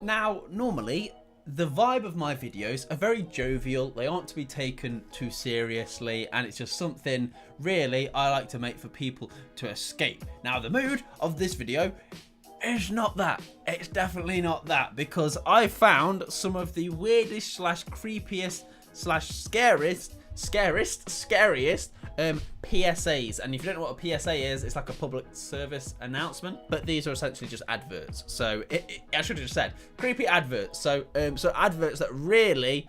Now, normally, the vibe of my videos are very jovial, they aren't to be taken too seriously, and it's just something, really, I like to make for people to escape. Now, the mood of this video is not that. It's definitely not that, because I found some of the weirdest slash creepiest slash scariest PSAs. And if you don't know what a PSA is, it's like a public service announcement, but these are essentially just adverts. So I should have just said creepy adverts. So adverts that really,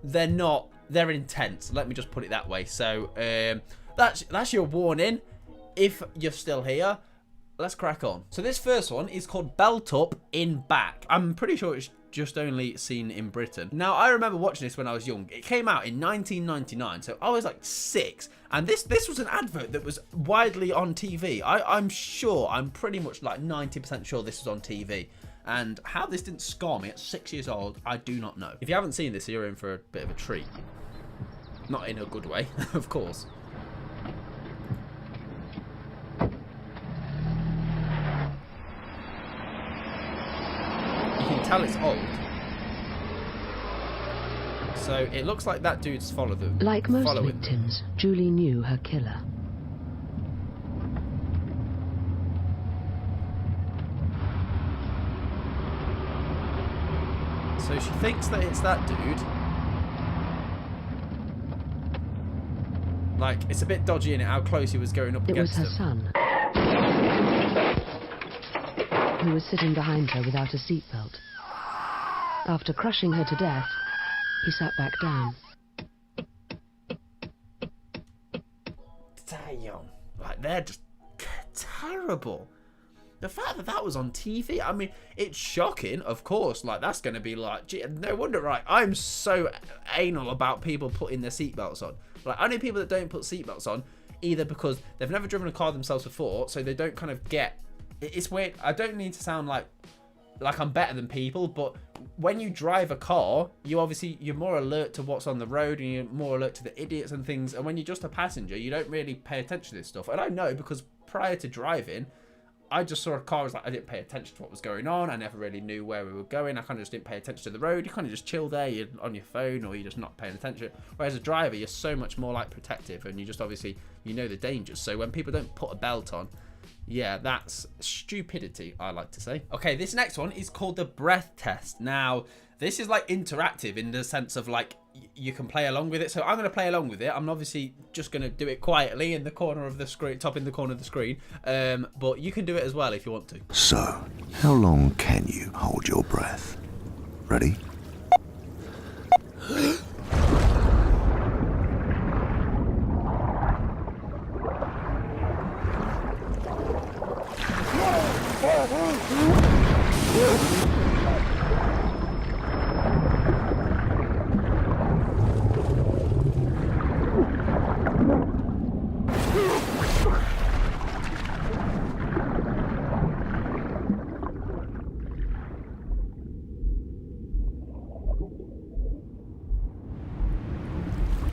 they're intense. Let me just put it that way. So that's your warning. If you're still here, let's crack on. So this first one is called Belt Up in Back. I'm pretty sure it's just only seen in Britain. Now, I remember watching this when I was young. It came out in 1999, so I was like 6. And this was an advert that was widely on TV. I'm pretty much like 90% sure this was on TV. And how this didn't scar me at 6 years old, I do not know. If you haven't seen this, you're in for a bit of a treat. Not in a good way, of course. You can tell it's old. So it looks like that dude's following them. Like most victims, Julie knew her killer. So she thinks that it's that dude. Like, it's a bit dodgy in it, how close he was going up against him. It was her son, who was sitting behind her without a seatbelt. After crushing her to death, he sat back down. Damn. Like, they're just terrible. The fact that that was on TV, I mean, it's shocking, of course. Like, that's going to be like, gee, no wonder, right? I'm so anal about people putting their seatbelts on. Like, I know people that don't put seatbelts on, either because they've never driven a car themselves before, so they don't kind of get... It's weird. I don't need to sound like I'm better than people, but when you drive a car, you're more alert to what's on the road, and you're more alert to the idiots and things. And when you're just a passenger, you don't really pay attention to this stuff. And I know, because prior to driving, I just saw a car. I was like, I didn't pay attention to what was going on. I never really knew where we were going. I kind of just didn't pay attention to the road. You kind of just chill there. You're on your phone, or you're just not paying attention. Whereas a driver, you're so much more like protective, and you just obviously, you know the dangers. So when people don't put a belt on, yeah, that's stupidity, I like to say. Okay, this next one is called the breath test. Now, this is like interactive in the sense of like you can play along with it. So I'm going to play along with it. I'm obviously just going to do it quietly in the corner of the screen, top in the corner of the screen. But you can do it as well if you want to. So, how long can you hold your breath? Ready?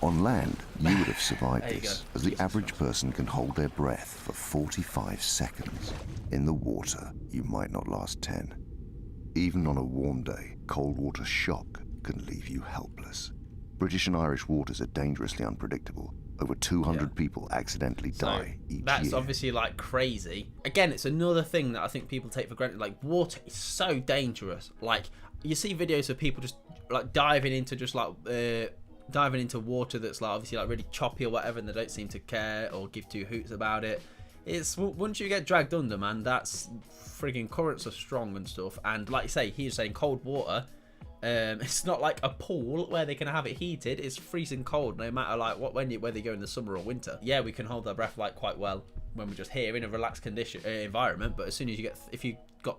On land, you would have survived this, as the average person can hold their breath for 45 seconds. In the water, you might not last 10. Even on a warm day, cold water shock can leave you helpless. British and Irish waters are dangerously unpredictable. Over 200 people accidentally die each year. That's obviously like crazy. Again, it's another thing that I think people take for granted. Like, water is so dangerous. Like, you see videos of people just like diving into water that's like obviously like really choppy or whatever, and they don't seem to care or give two hoots about it. It's once you get dragged under, man, that's frigging currents are strong and stuff. And like you say, he's saying cold water. It's not like a pool where they can have it heated. It's freezing cold, no matter like whether you go in the summer or winter. Yeah, we can hold our breath like quite well when we're just here in a relaxed condition environment. But as soon as if you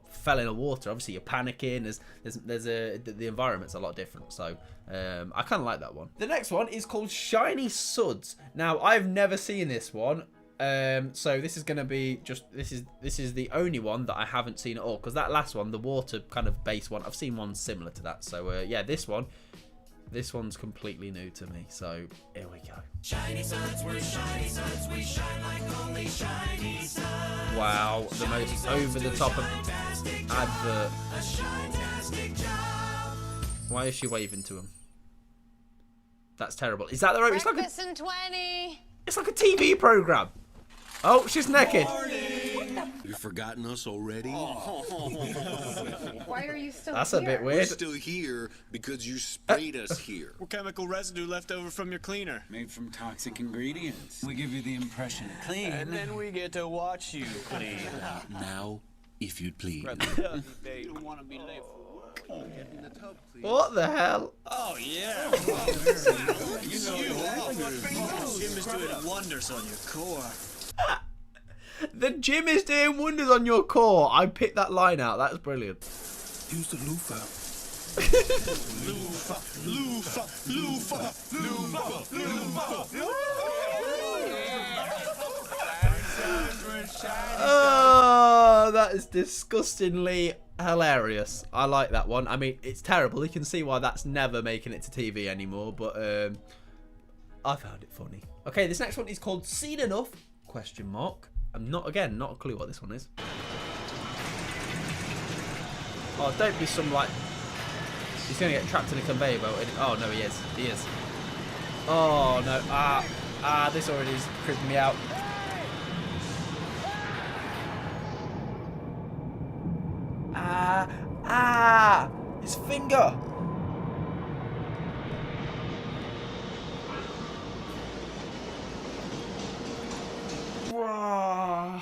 fell in the water, obviously you're panicking. The environment's a lot different. So I kind of like that one. The next one is called Shiny Suds. Now, I've never seen this one. So this is going to be this is the only one that I haven't seen at all, because that last one, the water kind of base one, I've seen one similar to that. So yeah, this one's completely new to me. So here we go. Shiny suds, we're shiny suds, we shine like only shiny suds. Wow, the most over the top of advert. Why is she waving to him? That's terrible. Is that the right? Breakfast in 20. It's like a TV program. Oh, she's naked. You've forgotten us already? Why are you still That's here? a bit We're weird. still here because you sprayed us here. What chemical residue left over from your cleaner? Made from toxic ingredients. We give you the impression clean. And then we get to watch you clean. Now, if you'd please. You don't want to be late for work. What the hell? Oh, yeah. Jim is doing wonders on your core. The gym is doing wonders on your core. I picked that line out. That's brilliant. Use the loofah. Oh, that is disgustingly hilarious. I like that one. I mean, it's terrible. You can see why that's never making it to TV anymore, but I found it funny. Okay, this next one is called Seen Enough? ? I'm not a clue what this one is. Oh, don't be some like... He's going to get trapped in a conveyor belt. Oh, no, he is. He is. Oh, no. This already is creeping me out. His finger.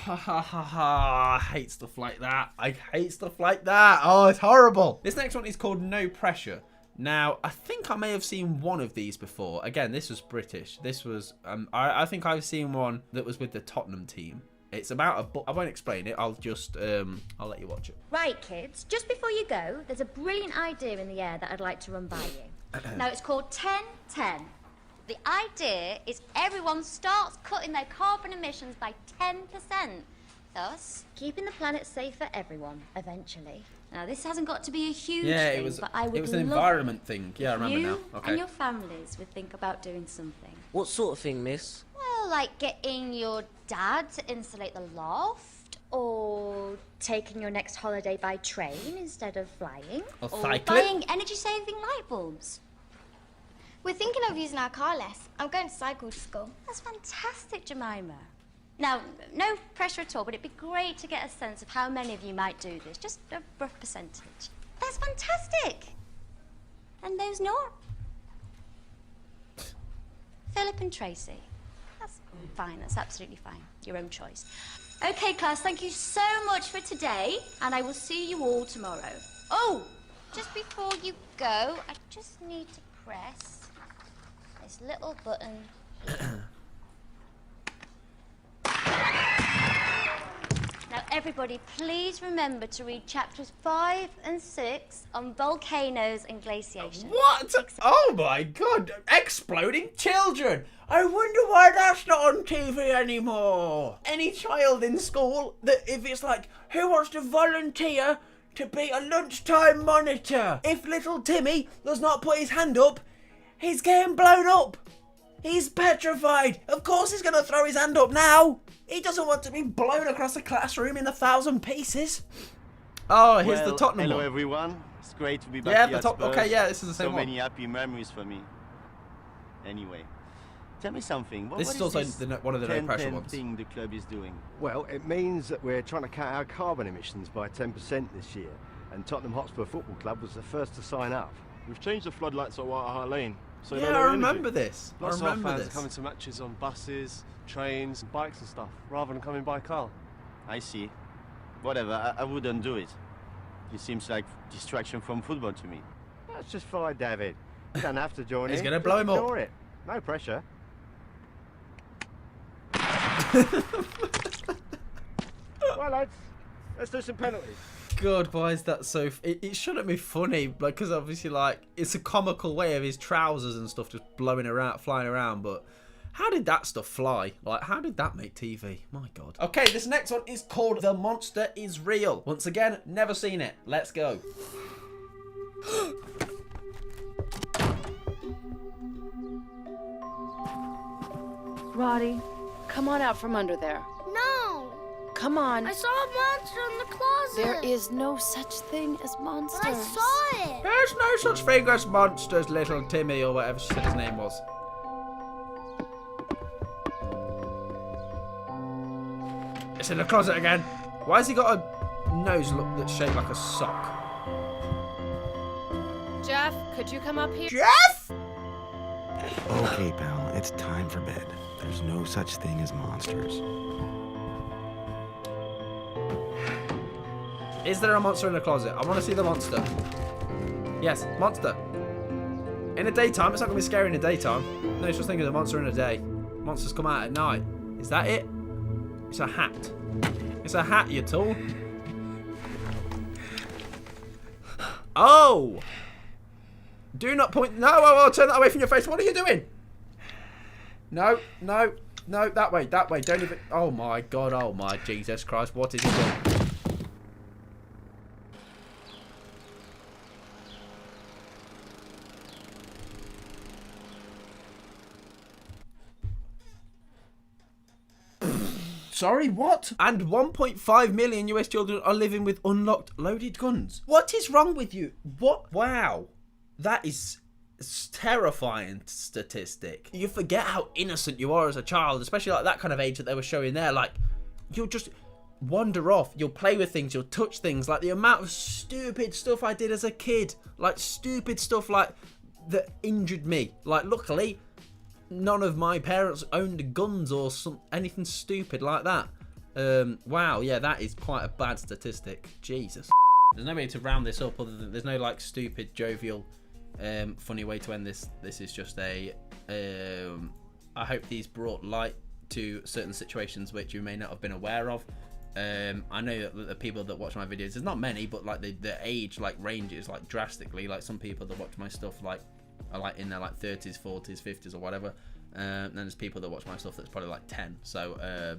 I hate stuff like that. I hate stuff like that. Oh, it's horrible. This next one is called No Pressure. Now, I think I may have seen one of these before. Again, this was British. This was, I think I've seen one that was with the Tottenham team. It's about a book. I won't explain it. I'll just, I'll let you watch it. Right, kids, just before you go, there's a brilliant idea in the air that I'd like to run by you. Now, it's called 10-10. The idea is everyone starts cutting their carbon emissions by 10%, thus keeping the planet safe for everyone, eventually. Now, this hasn't got to be a huge thing, but I would it was an love environment thing. Yeah, I remember you now. Okay. and your families would think about doing something. What sort of thing, miss? Well, like getting your dad to insulate the loft, or taking your next holiday by train instead of flying, Or or cycling. buying energy-saving light bulbs. We're thinking of using our car less. I'm going to cycle to school. That's fantastic, Jemima. Now, no pressure at all, but it'd be great to get a sense of how many of you might do this. Just a rough percentage. That's fantastic. And those not? Philip and Tracy. That's fine. That's absolutely fine. Your own choice. Okay, class, thank you so much for today, and I will see you all tomorrow. Oh, just before you go, I just need to press this little button here. Now, everybody, please remember to read chapters 5 and 6 on volcanoes and glaciation. What? Oh my god! Exploding children! I wonder why that's not on TV anymore. Any child in school that if it's like, who wants to volunteer to be a lunchtime monitor? If little Timmy does not put his hand up, he's getting blown up. He's petrified. Of course he's going to throw his hand up now. He doesn't want to be blown across the classroom in 1,000 pieces. Oh, here's the Tottenham hello one. everyone. It's great to be back Yeah, here the top. at Spurs. Okay, yeah, this is the same so one. many happy memories for me. Anyway, tell me something. This is also one of the no pressure 10-10 ones. thing the club is doing? Well, it means that we're trying to cut our carbon emissions by 10% this year, and Tottenham Hotspur Football Club was the first to sign up. We've changed the floodlights at White Hart Lane. So Yeah, I remember this. I Lots remember of our fans this. are coming to matches on buses, trains, bikes and stuff, rather than coming by car. I see. Whatever, I wouldn't do it. It seems like distraction from football to me. That's just fine, David. You don't have to join He's in. gonna Just blow him up. ignore it. No pressure. Well, lads, let's do some penalties. God, why is that so... It shouldn't be funny, because obviously, like, it's a comical way of his trousers and stuff just blowing around, flying around, but how did that stuff fly? Like, how did that make TV? My God. Okay, this next one is called The Monster Is Real. Once again, never seen it. Let's go. Roddy, come on out from under there. No! Come on. I saw a monster in the closet! There is no such thing as monsters. I saw it! There's no such thing as monsters, little Timmy, or whatever she said his name was. It's in the closet again. Why has he got a nose that's shaped like a sock? Jeff, could you come up here? Jeff! Okay, pal, it's time for bed. There's no such thing as monsters. Is there a monster in the closet? I want to see the monster. Yes, monster. In the daytime, it's not going to be scary in the daytime. No such thing as a monster in the day. Monsters come out at night. Is that it? It's a hat. It's a hat, you tool. Oh! Do not point. No, oh, turn that away from your face. What are you doing? No, no, no, that way, that way. Don't even. Oh my God, oh my Jesus Christ. What is he doing? Sorry, what? And 1.5 million US children are living with unlocked loaded guns. What is wrong with you? What? Wow. That is a terrifying statistic. You forget how innocent you are as a child, especially like that kind of age that they were showing there. Like, you'll just wander off. You'll play with things. You'll touch things. Like the amount of stupid stuff I did as a kid. Like stupid stuff like that injured me. Like luckily, none of my parents owned guns or anything stupid like that. Wow, yeah, that is quite a bad statistic. Jesus. There's no way to round this up other than there's no like stupid, jovial, funny way to end this. This is just a. I hope these brought light to certain situations which you may not have been aware of. I know that the people that watch my videos, there's not many, but like the age like ranges like drastically. Like some people that watch my stuff like are like in their like 30s, 40s, 50s or whatever. And then there's people that watch my stuff that's probably like 10. So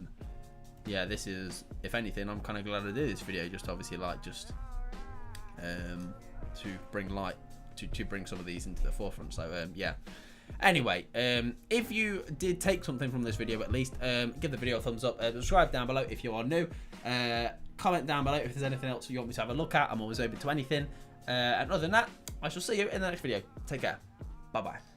yeah, this is, if anything, I'm kind of glad I did this video, just obviously like just to bring light to bring some of these into the forefront. So yeah. Anyway, if you did take something from this video, at least give the video a thumbs up. Subscribe down below if you are new. Comment down below if there's anything else you want me to have a look at. I'm always open to anything. And other than that, I shall see you in the next video. Take care. Bye bye.